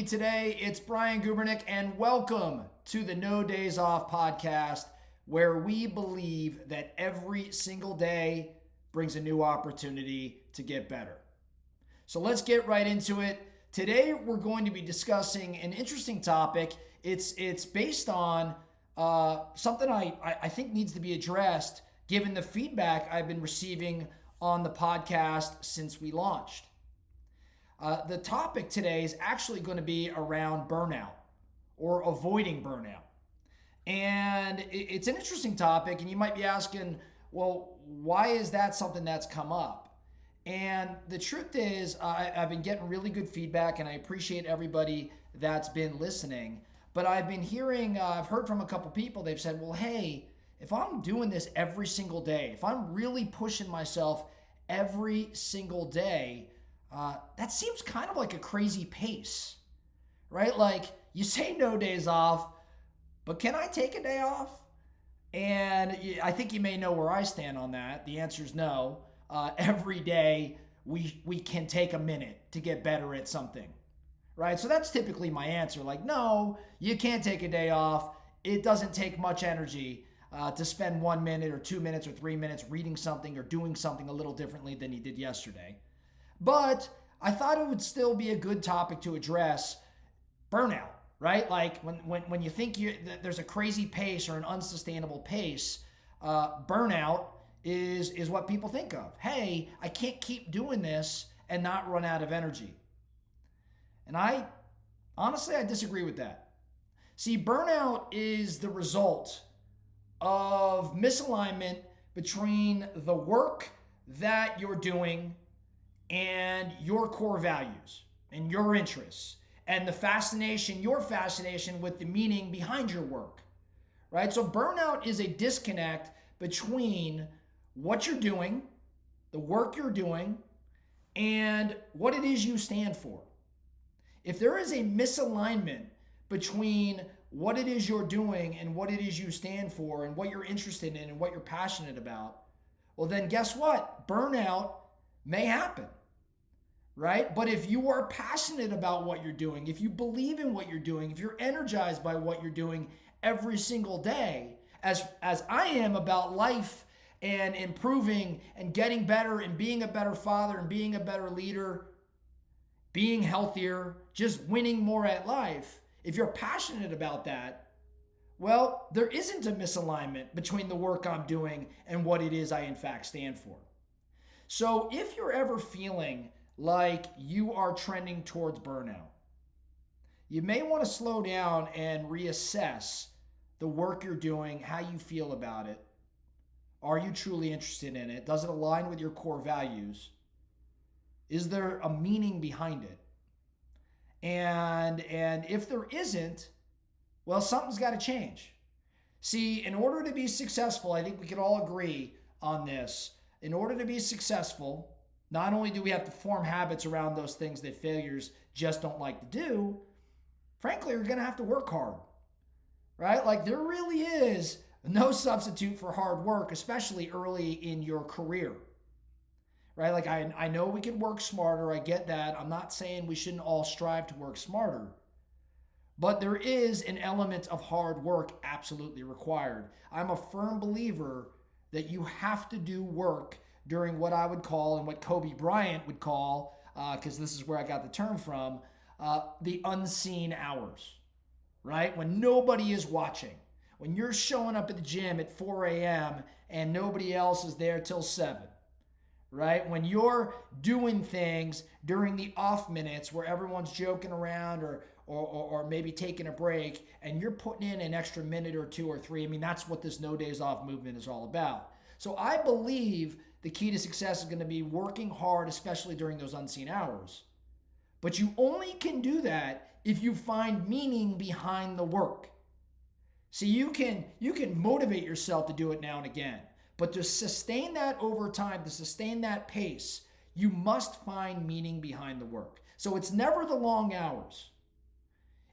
me today. It's Brian Gubernick, and welcome to the No Days Off podcast, where we believe that every single day brings a new opportunity to get better. So let's get right into it. Today, we're going to be discussing an interesting topic. It's based on something I think needs to be addressed given the feedback I've been receiving on the podcast since we launched. The topic today is actually going to be around burnout or avoiding burnout. And it's an interesting topic, and you might be asking, well, why is that something that's come up? And the truth is, I've been getting really good feedback, and I appreciate everybody that's been listening. But I've been hearing, I've heard from a couple people, they've said, well, hey, if I'm doing this every single day, if I'm really pushing myself every single day, that seems kind of like a crazy pace, right? Like you say no days off, but can I take a day off? And I think you may know where I stand on that. The answer is no. Every day we can take a minute to get better at something, right? So that's typically my answer. Like, no, you can't take a day off. It doesn't take much energy to spend 1 minute or 2 minutes or 3 minutes reading something or doing something a little differently than you did yesterday. But I thought it would still be a good topic to address burnout, right? Like when you think there's a crazy pace or an unsustainable pace, burnout is what people think of. Hey, I can't keep doing this and not run out of energy. And I disagree with that. See, burnout is the result of misalignment between the work that you're doing and your core values and your interests and your fascination with the meaning behind your work, right? So burnout is a disconnect between what you're doing, the work you're doing, and what it is you stand for. If there is a misalignment between what it is you're doing and what it is you stand for and what you're interested in and what you're passionate about, well then guess what? Burnout may happen. Right? But if you are passionate about what you're doing, if you believe in what you're doing, if you're energized by what you're doing every single day, as I am about life and improving and getting better and being a better father and being a better leader, being healthier, just winning more at life, if you're passionate about that, well, there isn't a misalignment between the work I'm doing and what it is I in fact stand for. So if you're ever feeling like you are trending towards burnout, you may want to slow down and reassess the work you're doing, how you feel about it. Are you truly interested in it? Does it align with your core values? Is there a meaning behind it? And if there isn't, well, something's got to change. See, in order to be successful, I think we can all agree on this. In order to be successful, not only do we have to form habits around those things that failures just don't like to do, frankly, we're going to have to work hard, right? Like there really is no substitute for hard work, especially early in your career, right? Like I know we can work smarter. I get that. I'm not saying we shouldn't all strive to work smarter, but there is an element of hard work absolutely required. I'm a firm believer that you have to do work during what I would call and what Kobe Bryant would call, because this is where I got the term from, the unseen hours, right? When nobody is watching, when you're showing up at the gym at 4 a.m. and nobody else is there till 7, right? When you're doing things during the off minutes where everyone's joking around or maybe taking a break and you're putting in an extra minute or 2 or 3. I mean, that's what this No Days Off movement is all about. So I believe the key to success is going to be working hard, especially during those unseen hours. But you only can do that if you find meaning behind the work. See, you can motivate yourself to do it now and again, but to sustain that over time, to sustain that pace, you must find meaning behind the work. So it's never the long hours.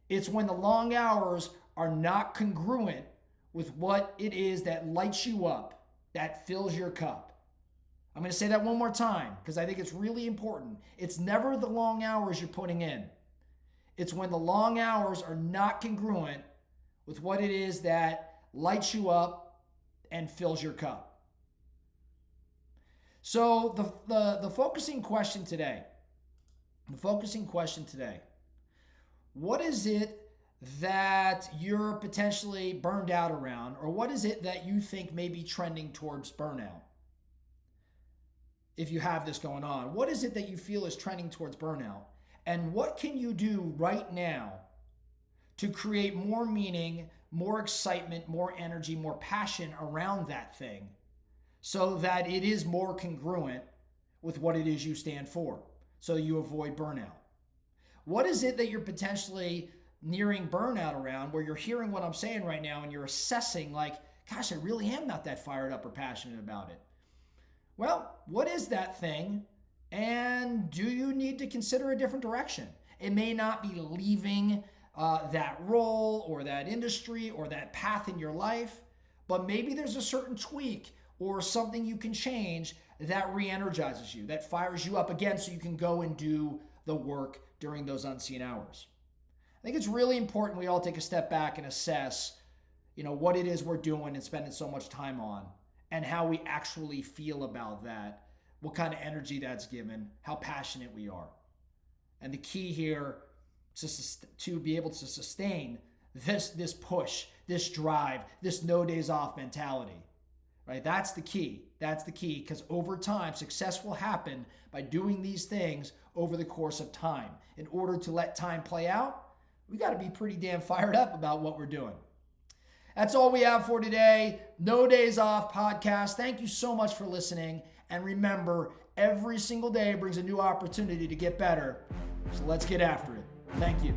It's when the long hours are not congruent with what it is that lights you up, that fills your cup. I'm going to say that one more time because I think it's really important. It's never the long hours you're putting in. It's when the long hours are not congruent with what it is that lights you up and fills your cup. So the focusing question today, what is it that you're potentially burned out around, or what is it that you think may be trending towards burnout? If you have this going on, what is it that you feel is trending towards burnout? And what can you do right now to create more meaning, more excitement, more energy, more passion around that thing so that it is more congruent with what it is you stand for, so you avoid burnout? What is it that you're potentially nearing burnout around, where you're hearing what I'm saying right now and you're assessing like, gosh, I really am not that fired up or passionate about it? Well, what is that thing? And do you need to consider a different direction? It may not be leaving that role or that industry or that path in your life, but maybe there's a certain tweak or something you can change that re-energizes you, that fires you up again so you can go and do the work during those unseen hours. I think it's really important we all take a step back and assess, what it is we're doing and spending so much time on, and how we actually feel about that, what kind of energy that's given, how passionate we are. And the key here is to be able to sustain this push, this drive, this no days off mentality, right? That's the key. That's the key, because over time, success will happen by doing these things over the course of time. In order to let time play out, we got to be pretty damn fired up about what we're doing. That's all we have for today. No Days Off podcast. Thank you so much for listening. And remember, every single day brings a new opportunity to get better. So let's get after it. Thank you.